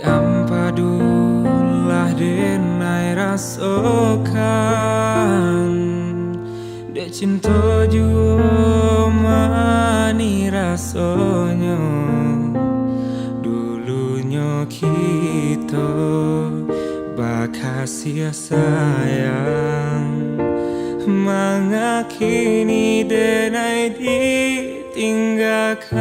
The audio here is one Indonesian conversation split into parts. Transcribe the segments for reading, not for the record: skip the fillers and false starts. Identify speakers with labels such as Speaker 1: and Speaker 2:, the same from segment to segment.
Speaker 1: ampadulah denai rasokan dek cinta jua mani rasanya dulunya kita bakasih sayang mengakini denai ditinggalkan.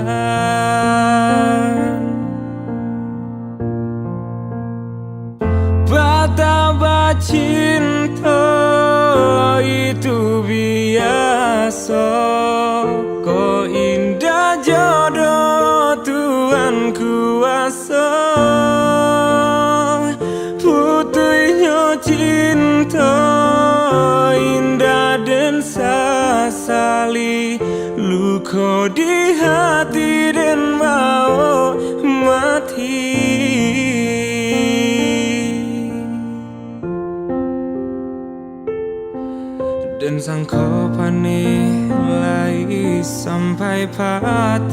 Speaker 1: Betapa cinta itu biasa, kau indah jodoh Tuhan kuasa. Putihnya cinta indah dan sasali, luka di hati dan mau mati. Dan sangko panilai sampai patang,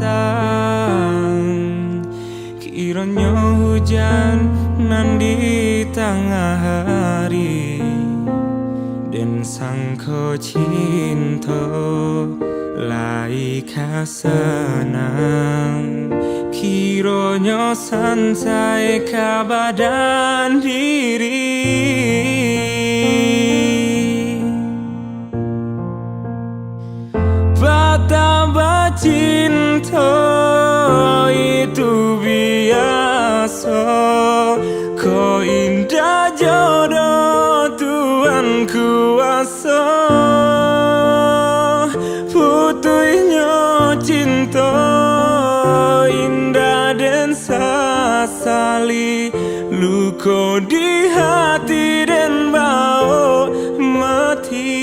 Speaker 1: kiranya hujan nan di tengah hari. Dan sangko cinta lai kasenang, kiranya sansai ka badan diri. Betapa cinta itu biasa, kau indah jodoh Tuhan kuasa. Putihnya cinta indah dan sasali, luka di hati dan bau mati.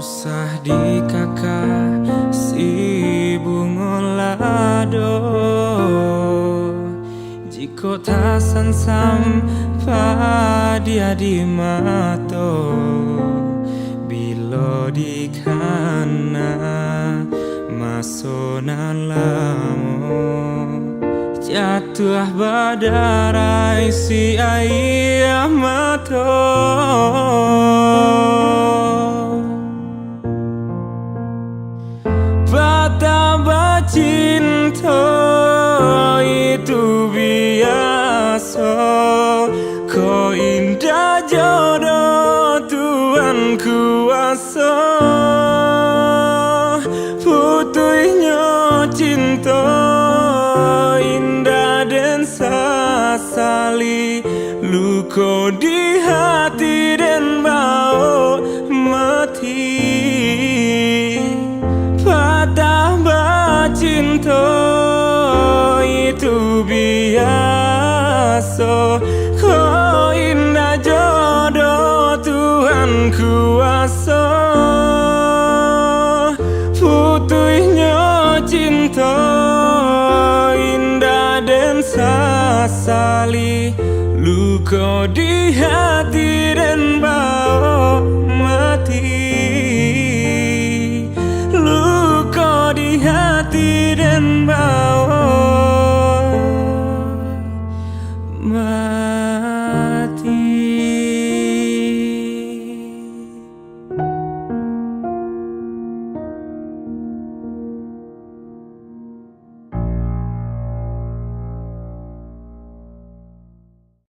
Speaker 1: Usah di kakak si bunga lado, jika tak sampai dia di mata, bila di kana masonan lama, jatuh badarai si ayah mata. Betapa cinta itu biasa, kau indah jodoh Tuhan kuasa. Putihnya cinta indah dan sasali, luka di hati dan bau mati. Betapa cinta itu biasa, kau indah jodoh Tuhan kuasa. Putihnya cinta indah dan sasali, luka di hati dan bau mati. Luka di hati dan bau